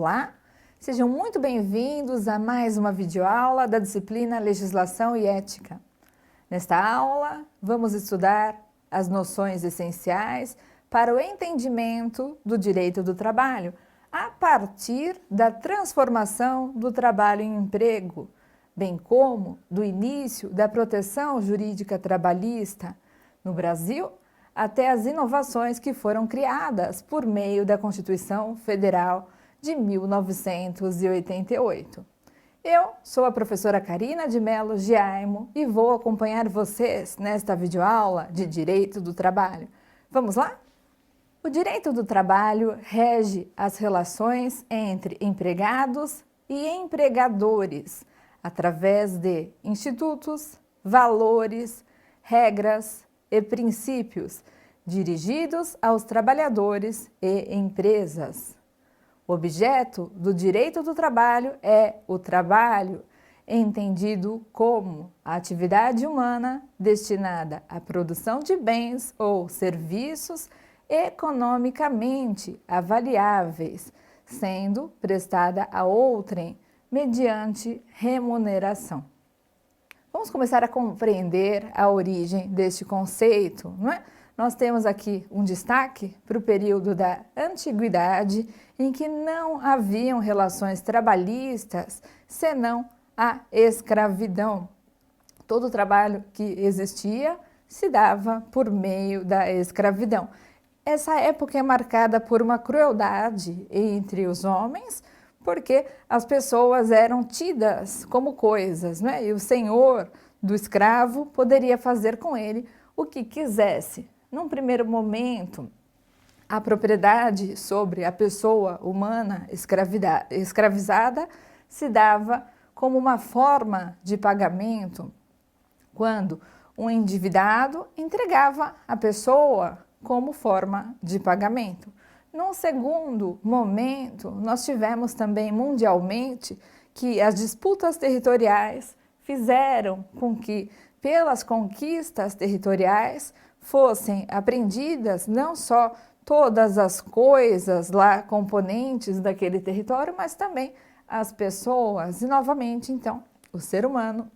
Olá, sejam muito bem-vindos a mais uma videoaula da disciplina Legislação e Ética. Nesta aula, vamos estudar as noções essenciais para o entendimento do direito do trabalho, a partir da transformação do trabalho em emprego, bem como do início da proteção jurídica trabalhista no Brasil, até as inovações que foram criadas por meio da Constituição Federal de 1988. Eu sou a professora Karina de Mello Giaimo e vou acompanhar vocês nesta videoaula de Direito do Trabalho. Vamos lá? O direito do trabalho rege as relações entre empregados e empregadores, através de institutos, valores, regras e princípios dirigidos aos trabalhadores e empresas. O objeto do direito do trabalho é o trabalho, entendido como a atividade humana destinada à produção de bens ou serviços economicamente avaliáveis, sendo prestada a outrem mediante remuneração. Vamos começar a compreender a origem deste conceito, não é? Nós temos aqui um destaque para o período da antiguidade, em que não haviam relações trabalhistas, senão a escravidão. Todo o trabalho que existia se dava por meio da escravidão. Essa época é marcada por uma crueldade entre os homens, porque as pessoas eram tidas como coisas, né? E o senhor do escravo poderia fazer com ele o que quisesse. Num primeiro momento, a propriedade sobre a pessoa humana escravizada se dava como uma forma de pagamento, quando um endividado entregava a pessoa como forma de pagamento. Num segundo momento, nós tivemos também mundialmente que as disputas territoriais fizeram com que, pelas conquistas territoriais, fossem apreendidas não só todas as coisas lá, componentes daquele território, mas também as pessoas. E, novamente, então, o ser humano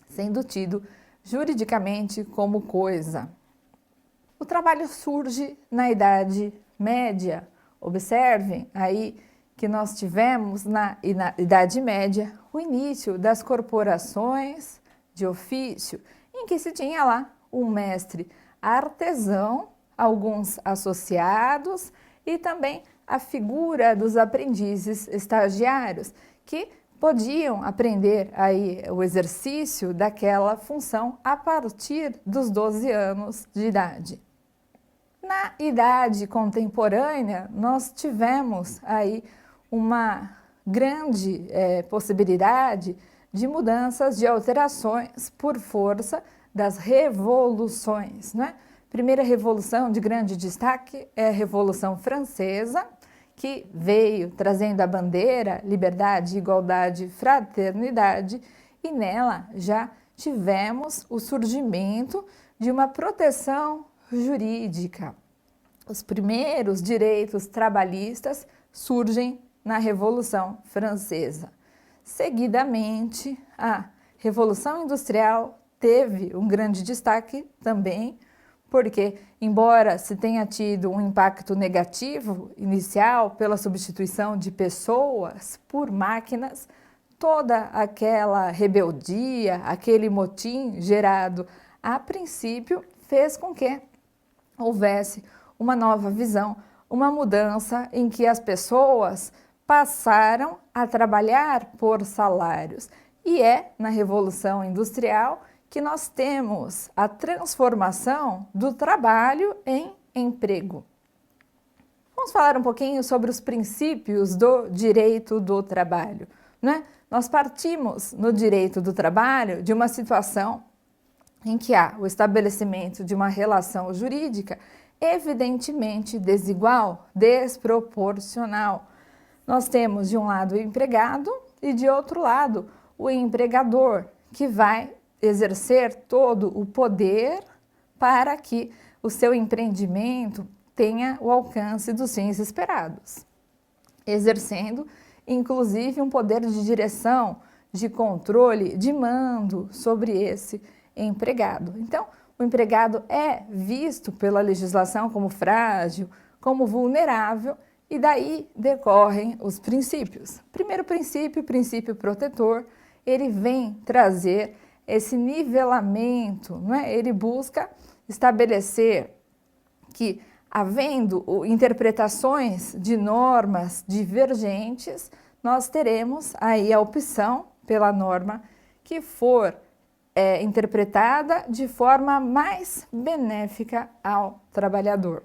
sendo tido juridicamente como coisa. O trabalho surge na Idade Média. Observem aí que nós tivemos na Idade Média o início das corporações de ofício, em que se tinha lá um mestre artesão, alguns associados e também a figura dos aprendizes estagiários, que podiam aprender aí o exercício daquela função a partir dos 12 anos de idade. Na idade contemporânea, nós tivemos aí uma grande possibilidade de mudanças, de alterações por força das revoluções, né? Primeira revolução de grande destaque é a Revolução Francesa, que veio trazendo a bandeira liberdade, igualdade, fraternidade, e nela já tivemos o surgimento de uma proteção jurídica. Os primeiros direitos trabalhistas surgem na Revolução Francesa. Seguidamente, a Revolução Industrial teve um grande destaque também, porque, embora se tenha tido um impacto negativo inicial pela substituição de pessoas por máquinas, toda aquela rebeldia, aquele motim gerado a princípio, fez com que houvesse uma nova visão, uma mudança em que as pessoas passaram a trabalhar por salários. E é na Revolução Industrial que nós temos a transformação do trabalho em emprego. Vamos falar um pouquinho sobre os princípios do direito do trabalho, né? Nós partimos no direito do trabalho de uma situação em que há o estabelecimento de uma relação jurídica evidentemente desigual, desproporcional. Nós temos de um lado o empregado e de outro lado o empregador, que vai exercer todo o poder para que o seu empreendimento tenha o alcance dos fins esperados. exercendo inclusive um poder de direção, de controle, de mando sobre esse empregado. Então, o empregado é visto pela legislação como frágil, como vulnerável, e daí decorrem os princípios. Primeiro princípio, o princípio protetor, ele vem trazer esse nivelamento, não é? Ele busca estabelecer que, havendo interpretações de normas divergentes, nós teremos aí a opção pela norma que for interpretada de forma mais benéfica ao trabalhador.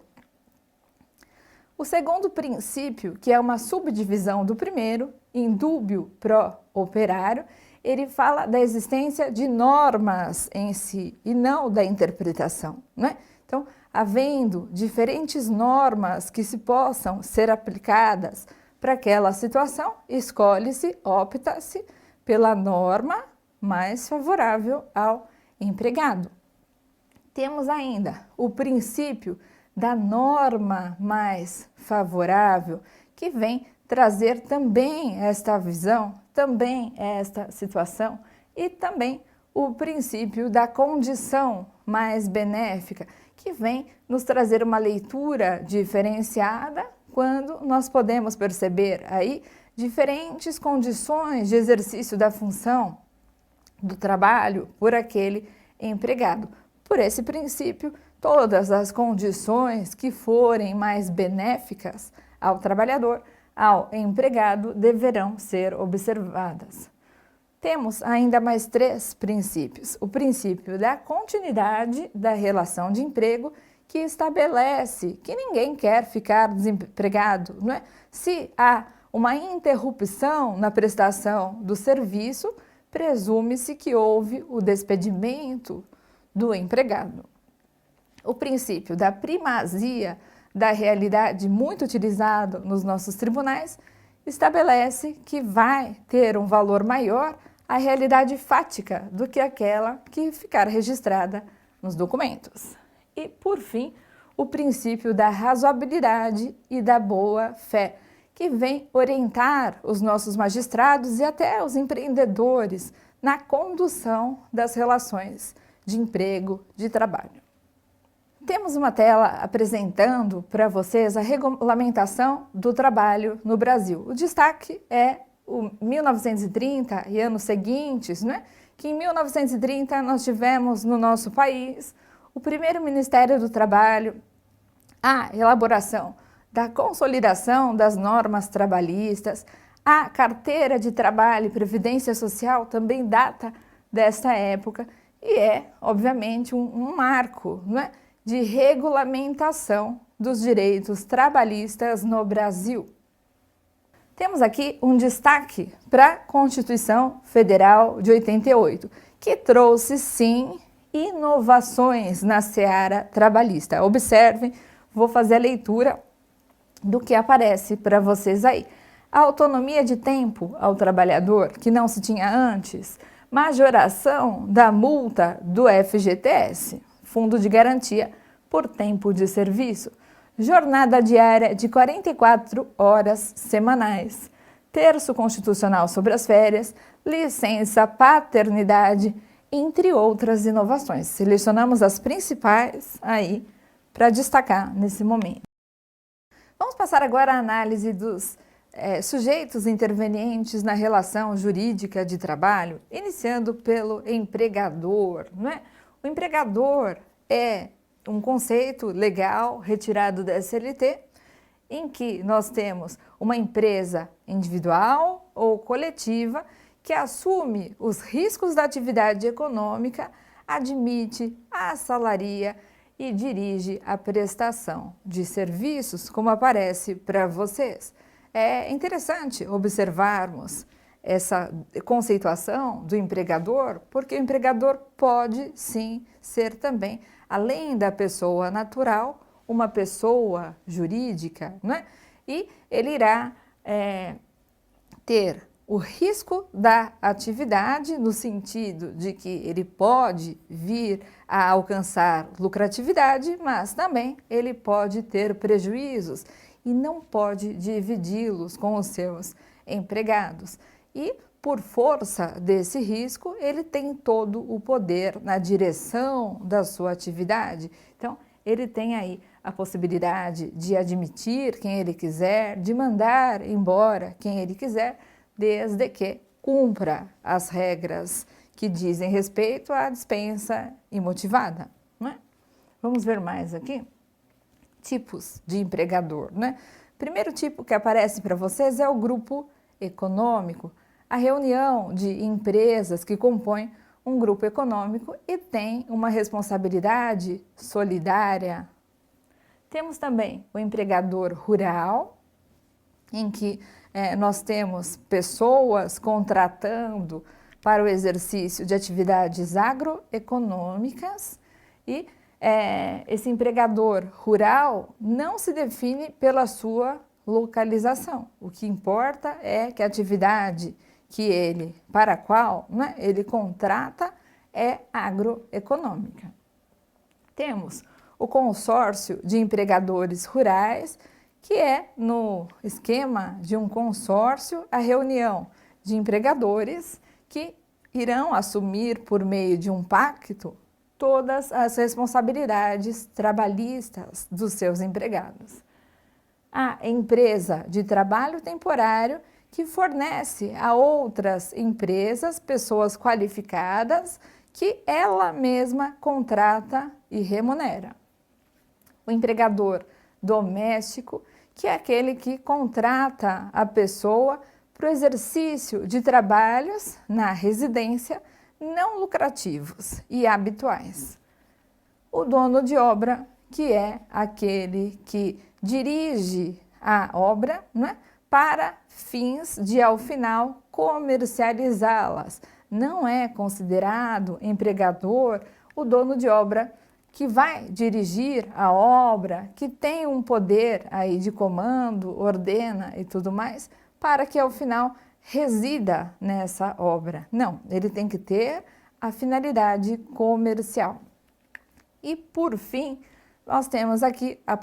O segundo princípio, que é uma subdivisão do primeiro, indúbio pro operário, ele fala da existência de normas em si e não da interpretação, né? Então, havendo diferentes normas que se possam ser aplicadas para aquela situação, escolhe-se, opta-se pela norma mais favorável ao empregado. Temos ainda o princípio da norma mais favorável, que vem trazer também esta visão, também esta situação, e também o princípio da condição mais benéfica, que vem nos trazer uma leitura diferenciada quando nós podemos perceber aí diferentes condições de exercício da função do trabalho por aquele empregado. Por esse princípio, todas as condições que forem mais benéficas ao trabalhador, ao empregado, deverão ser observadas. Temos ainda mais 3 princípios. O princípio da continuidade da relação de emprego, que estabelece que ninguém quer ficar desempregado, não é? Se há uma interrupção na prestação do serviço, presume-se que houve o despedimento do empregado. O princípio da primazia da realidade, muito utilizado nos nossos tribunais, estabelece que vai ter um valor maior a realidade fática do que aquela que ficar registrada nos documentos. E, por fim, o princípio da razoabilidade e da boa-fé, que vem orientar os nossos magistrados e até os empreendedores na condução das relações de emprego, de trabalho. Temos uma tela apresentando para vocês a regulamentação do trabalho no Brasil. O destaque é o 1930 e anos seguintes, né? Que em 1930 nós tivemos no nosso país o primeiro Ministério do Trabalho, a elaboração da consolidação das normas trabalhistas, a Carteira de Trabalho e Previdência Social também data desta época e é, obviamente, um marco, não é? De regulamentação dos direitos trabalhistas no Brasil. Temos aqui um destaque para a Constituição Federal de 88, que trouxe, sim, inovações na seara trabalhista. Observem, vou fazer a leitura do que aparece para vocês aí. A autonomia de tempo ao trabalhador, que não se tinha antes, majoração da multa do FGTS, Fundo de Garantia por Tempo de Serviço, jornada diária de 44 horas semanais, terço constitucional sobre as férias, licença paternidade, entre outras inovações. Selecionamos as principais aí para destacar nesse momento. Vamos passar agora à análise dos sujeitos intervenientes na relação jurídica de trabalho, iniciando pelo empregador, não é? O empregador é um conceito legal retirado da CLT, em que nós temos uma empresa individual ou coletiva que assume os riscos da atividade econômica, admite, assalaria e dirige a prestação de serviços, como aparece para vocês. É interessante observarmos essa conceituação do empregador, porque o empregador pode sim ser também, além da pessoa natural, uma pessoa jurídica, né? E ele irá ter o risco da atividade no sentido de que ele pode vir a alcançar lucratividade, mas também ele pode ter prejuízos. e não pode dividi-los com os seus empregados. E, por força desse risco, ele tem todo o poder na direção da sua atividade. Então, ele tem aí a possibilidade de admitir quem ele quiser, de mandar embora quem ele quiser, desde que cumpra as regras que dizem respeito à dispensa imotivada, não é? Vamos ver mais aqui. Tipos de empregador, né? Primeiro tipo que aparece para vocês é o grupo econômico, a reunião de empresas que compõem um grupo econômico e tem uma responsabilidade solidária. Temos também o empregador rural, em que nós temos pessoas contratando para o exercício de atividades agroeconômicas e esse empregador rural não se define pela sua localização. O que importa é que a atividade para a qual, né, ele contrata é agroeconômica. Temos o consórcio de empregadores rurais, que é, no esquema de um consórcio, a reunião de empregadores que irão assumir por meio de um pacto todas as responsabilidades trabalhistas dos seus empregados. A empresa de trabalho temporário que fornece a outras empresas pessoas qualificadas que ela mesma contrata e remunera. O empregador doméstico, que é aquele que contrata a pessoa para o exercício de trabalhos na residência não lucrativos e habituais. O dono de obra, que é aquele que dirige a obra, né, para fins de, ao final, comercializá-las. Não é considerado empregador o dono de obra que vai dirigir a obra, que tem um poder aí de comando, ordena e tudo mais, para que ao final resida nessa obra. Não, ele tem que ter a finalidade comercial. E por fim, nós temos aqui a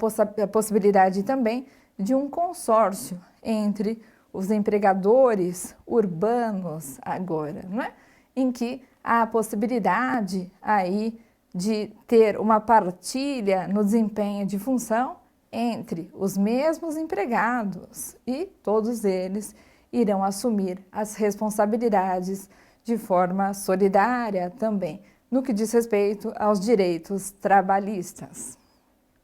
possibilidade também de um consórcio entre os empregadores urbanos agora, não é? Em que há a possibilidade aí de ter uma partilha no desempenho de função entre os mesmos empregados e todos eles irão assumir as responsabilidades de forma solidária também, no que diz respeito aos direitos trabalhistas.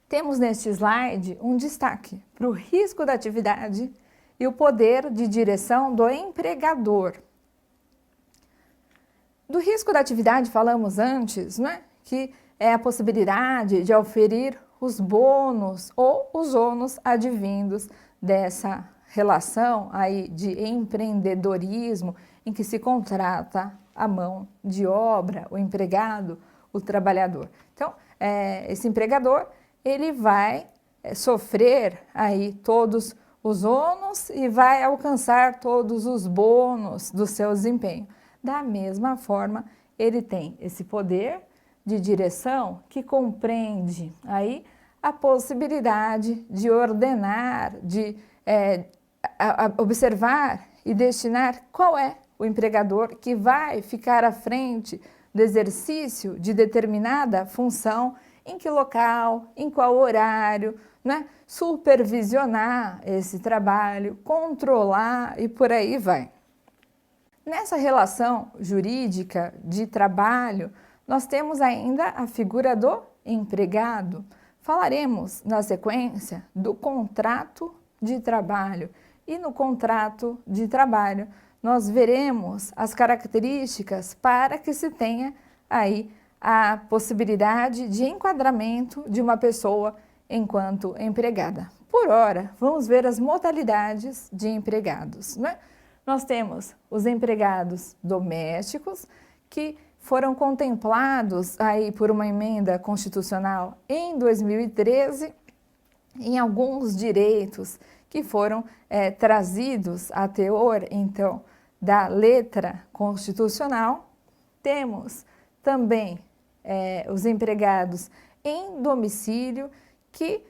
Temos neste slide um destaque para o risco da atividade e o poder de direção do empregador. Do risco da atividade falamos antes, não é? Que é a possibilidade de oferir os bônus ou os ônus advindos dessa relação aí de empreendedorismo em que se contrata a mão de obra, o empregado, o trabalhador. Então, esse empregador, ele vai sofrer aí todos os ônus e vai alcançar todos os bônus do seu desempenho. Da mesma forma, ele tem esse poder de direção que compreende aí a possibilidade de ordenar, de observar e destinar qual é o empregador que vai ficar à frente do exercício de determinada função, em que local, em qual horário, né? Supervisionar esse trabalho, controlar e por aí vai. Nessa relação jurídica de trabalho, nós temos ainda a figura do empregado. Falaremos na sequência do contrato de trabalho e no contrato de trabalho nós veremos as características para que se tenha aí a possibilidade de enquadramento de uma pessoa enquanto empregada. Por ora, vamos ver as modalidades de empregados, né? Nós temos os empregados domésticos que foram contemplados aí por uma emenda constitucional em 2013 em alguns direitos que foram trazidos a teor, então, da letra constitucional. Temos também os empregados em domicílio que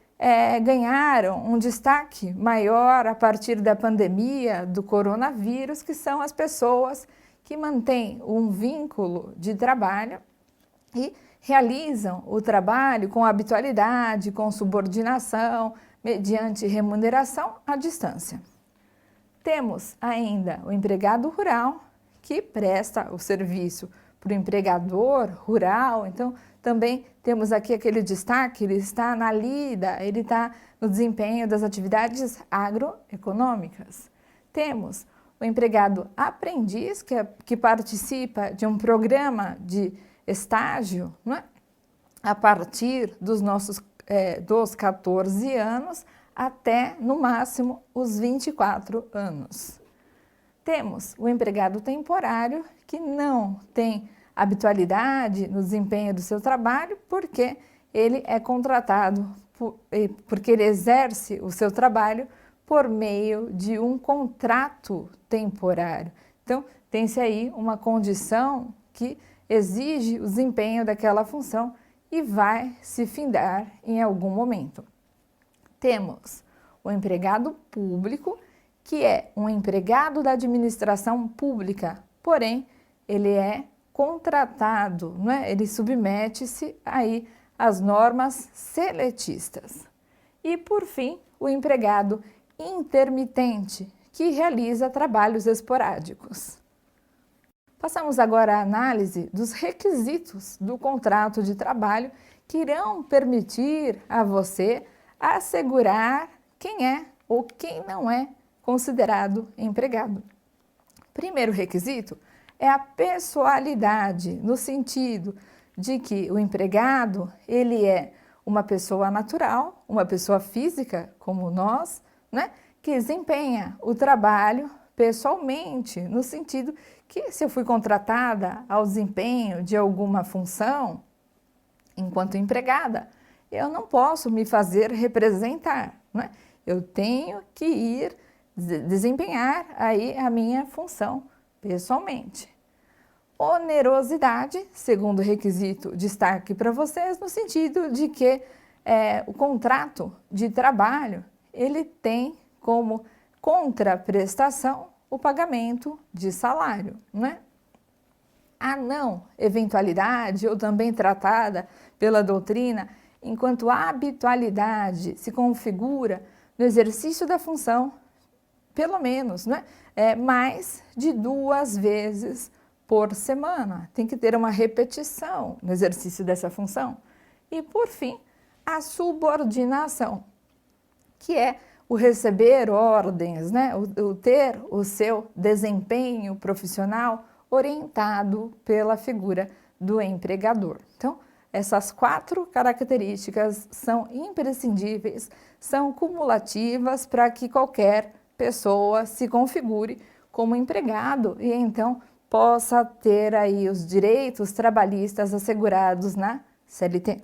ganharam um destaque maior a partir da pandemia do coronavírus, que são as pessoas que mantêm um vínculo de trabalho e realizam o trabalho com habitualidade, com subordinação, mediante remuneração à distância. Temos ainda o empregado rural, que presta o serviço para o empregador rural, então também temos aqui aquele destaque, ele está na lida, ele está no desempenho das atividades agroeconômicas. Temos o empregado aprendiz, que participa de um programa de estágio, não é? A partir dos dos 14 anos até, no máximo, os 24 anos. Temos o empregado temporário, que não tem habitualidade no desempenho do seu trabalho, porque ele é contratado, porque ele exerce o seu trabalho por meio de um contrato temporário. Então, tem-se aí uma condição que exige o desempenho daquela função e vai se findar em algum momento. Temos o empregado público, que é um empregado da administração pública, porém, ele é contratado, não é? Ele submete-se aí às normas seletistas. E, por fim, o empregado intermitente, que realiza trabalhos esporádicos. Passamos agora à análise dos requisitos do contrato de trabalho que irão permitir a você assegurar quem é ou quem não é considerado empregado. Primeiro requisito é a pessoalidade, no sentido de que o empregado, ele é uma pessoa natural, uma pessoa física, como nós, né, que desempenha o trabalho pessoalmente, no sentido que se eu fui contratada ao desempenho de alguma função, enquanto empregada, eu não posso me fazer representar, né? Eu tenho que ir desempenhar aí a minha função pessoalmente. Onerosidade, segundo requisito, destaque para vocês, no sentido de que o contrato de trabalho, ele tem como contraprestação o pagamento de salário, né? A não eventualidade, ou também tratada pela doutrina, enquanto habitualidade se configura no exercício da função, pelo menos, né, mais de 2 vezes por semana. Tem que ter uma repetição no exercício dessa função. E, por fim, a subordinação, que é o receber ordens, né, o ter o seu desempenho profissional orientado pela figura do empregador. Então, essas 4 características são imprescindíveis, são cumulativas para que qualquer pessoa se configure como empregado e então possa ter aí os direitos trabalhistas assegurados na CLT.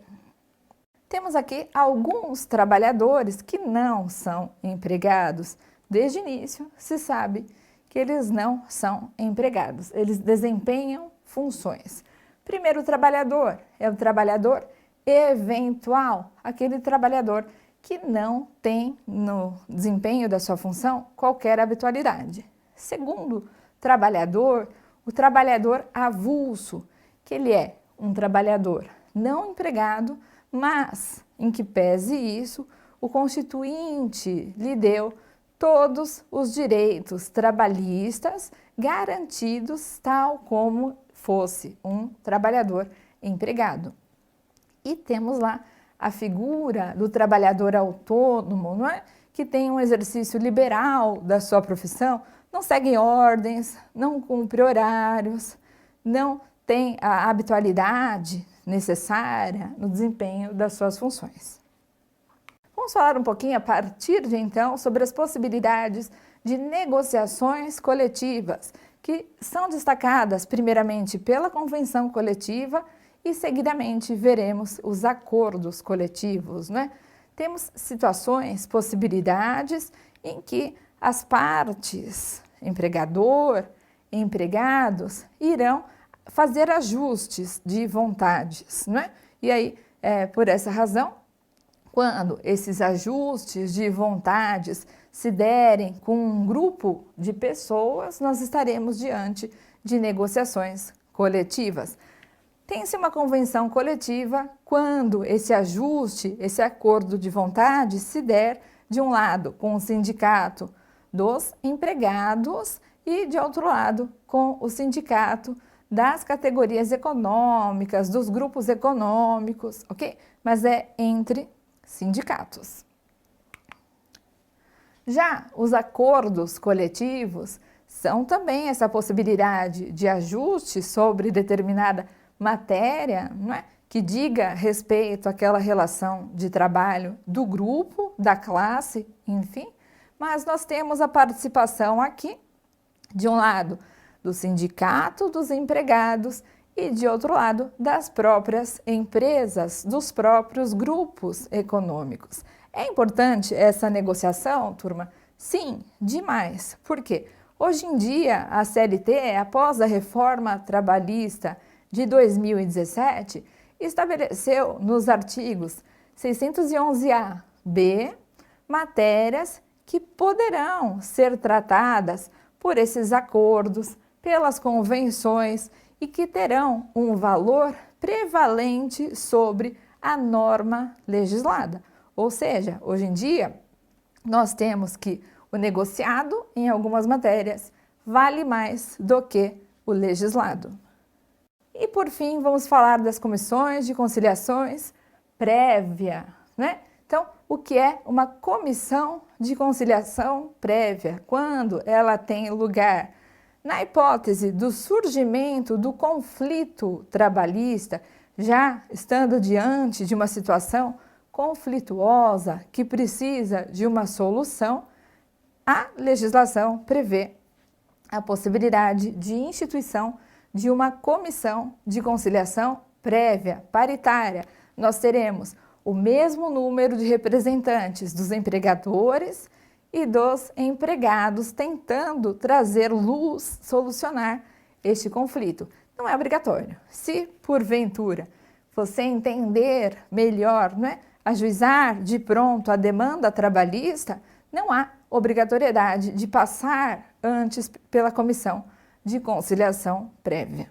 Temos aqui alguns trabalhadores que não são empregados. Desde o início se sabe que eles não são empregados, eles desempenham funções. Primeiro trabalhador é o trabalhador eventual, aquele trabalhador que não tem no desempenho da sua função qualquer habitualidade. Segundo trabalhador, o trabalhador avulso, que ele é um trabalhador não empregado, mas em que pese isso, o Constituinte lhe deu todos os direitos trabalhistas garantidos tal como fosse um trabalhador empregado. E temos lá a figura do trabalhador autônomo, não é? Que tem um exercício liberal da sua profissão, não segue ordens, não cumpre horários, não tem a habitualidade necessária no desempenho das suas funções. Vamos falar um pouquinho a partir de então sobre as possibilidades de negociações coletivas, que são destacadas primeiramente pela convenção coletiva e seguidamente veremos os acordos coletivos, né? Temos situações, possibilidades em que as partes, empregador, empregados, irão fazer ajustes de vontades, não é? E aí, por essa razão, Quando esses ajustes de vontades se derem com um grupo de pessoas, nós estaremos diante de negociações coletivas. Tem-se uma convenção coletiva quando esse ajuste, esse acordo de vontade se der, de um lado, com o sindicato dos empregados e, de outro lado, com o sindicato das categorias econômicas, dos grupos econômicos, ok? Mas é entre sindicatos. Já os acordos coletivos são também essa possibilidade de ajuste sobre determinada matéria, não é? Que diga respeito àquela relação de trabalho do grupo, da classe, enfim, mas nós temos a participação aqui, de um lado, do sindicato dos empregados e, de outro lado, das próprias empresas, dos próprios grupos econômicos. É importante essa negociação, turma? Sim, demais. Por quê? Hoje em dia, a CLT, após a reforma trabalhista de 2017, estabeleceu nos artigos 611A, B, matérias que poderão ser tratadas por esses acordos, pelas convenções e que terão um valor prevalente sobre a norma legislada. Ou seja, hoje em dia, nós temos que o negociado, em algumas matérias, vale mais do que o legislado. E, por fim, vamos falar das comissões de conciliações prévia, né? Então, o que é uma comissão de conciliação prévia? Quando ela tem lugar na hipótese do surgimento do conflito trabalhista, já estando diante de uma situação conflituosa que precisa de uma solução, a legislação prevê a possibilidade de instituição de uma comissão de conciliação prévia, paritária. Nós teremos o mesmo número de representantes dos empregadores e dos empregados tentando trazer luz, solucionar este conflito. Não é obrigatório. Se, porventura, você entender melhor, não é, ajuizar de pronto a demanda trabalhista, não há obrigatoriedade de passar antes pela comissão de conciliação prévia.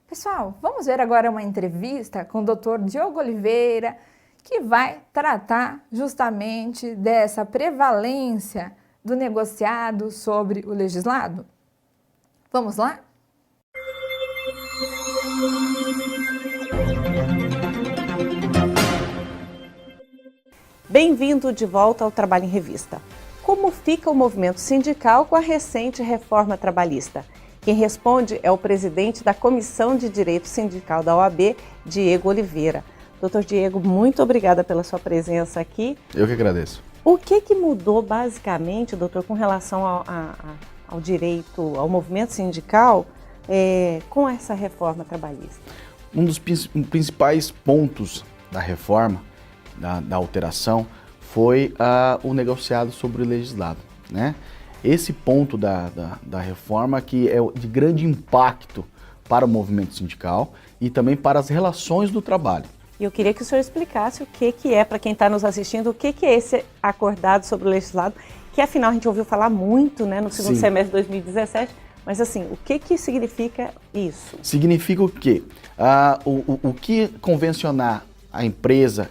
Pessoal, vamos ver agora uma entrevista com o Dr. Diogo Oliveira, que vai tratar justamente dessa prevalência do negociado sobre o legislado. Vamos lá? Bem-vindo de volta ao Trabalho em Revista. Como fica o movimento sindical com a recente reforma trabalhista? Quem responde é o presidente da Comissão de Direito Sindical da OAB, Diego Oliveira. Doutor Diego, muito obrigada pela sua presença aqui. Eu que agradeço. O que mudou basicamente, doutor, com relação ao direito, ao movimento sindical com essa reforma trabalhista? Um dos principais pontos da reforma, da alteração, foi o negociado sobre o legislado, né? Esse ponto da reforma que é de grande impacto para o movimento sindical e também para as relações do trabalho. E eu queria que o senhor explicasse o que é, para quem está nos assistindo, o que é esse acordado sobre o legislado, que afinal a gente ouviu falar muito, né, no segundo semestre de 2017, mas assim, o que significa isso? Significa o quê? O que convencionar a empresa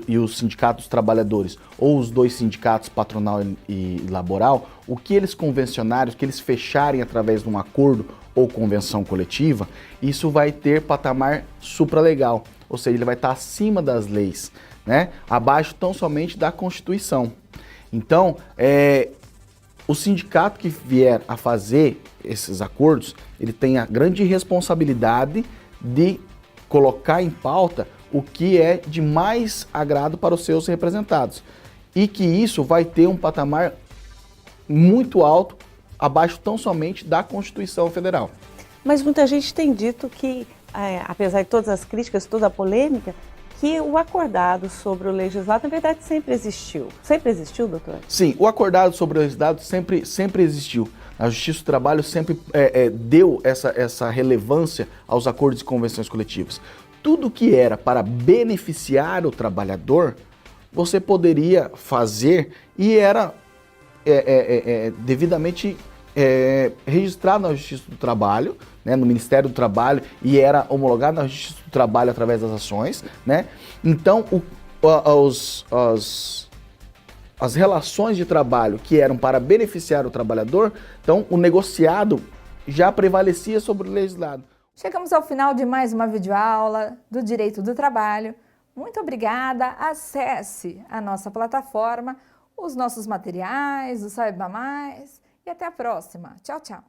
e os sindicatos trabalhadores, ou os dois sindicatos, patronal e laboral, o que eles convencionarem, o que eles fecharem através de um acordo ou convenção coletiva, isso vai ter patamar supralegal, ou seja, ele vai estar acima das leis, né? Abaixo tão somente da Constituição. Então, o sindicato que vier a fazer esses acordos, ele tem a grande responsabilidade de colocar em pauta o que é de mais agrado para os seus representados. E que isso vai ter um patamar muito alto, abaixo tão somente da Constituição Federal. Mas muita gente tem dito que, apesar de todas as críticas, toda a polêmica, que o acordado sobre o legislado, na verdade, sempre existiu. Sempre existiu, doutor? Sim, o acordado sobre o legislado sempre existiu. A Justiça do Trabalho sempre deu essa relevância aos acordos e convenções coletivas. Tudo que era para beneficiar o trabalhador, você poderia fazer e era devidamente registrado na Justiça do Trabalho, né, no Ministério do Trabalho, e era homologado na Justiça do Trabalho através das ações, né? Então, as relações de trabalho que eram para beneficiar o trabalhador, então o negociado já prevalecia sobre o legislado. Chegamos ao final de mais uma videoaula do Direito do Trabalho. Muito obrigada, acesse a nossa plataforma, os nossos materiais, o Saiba Mais e até a próxima. Tchau, tchau!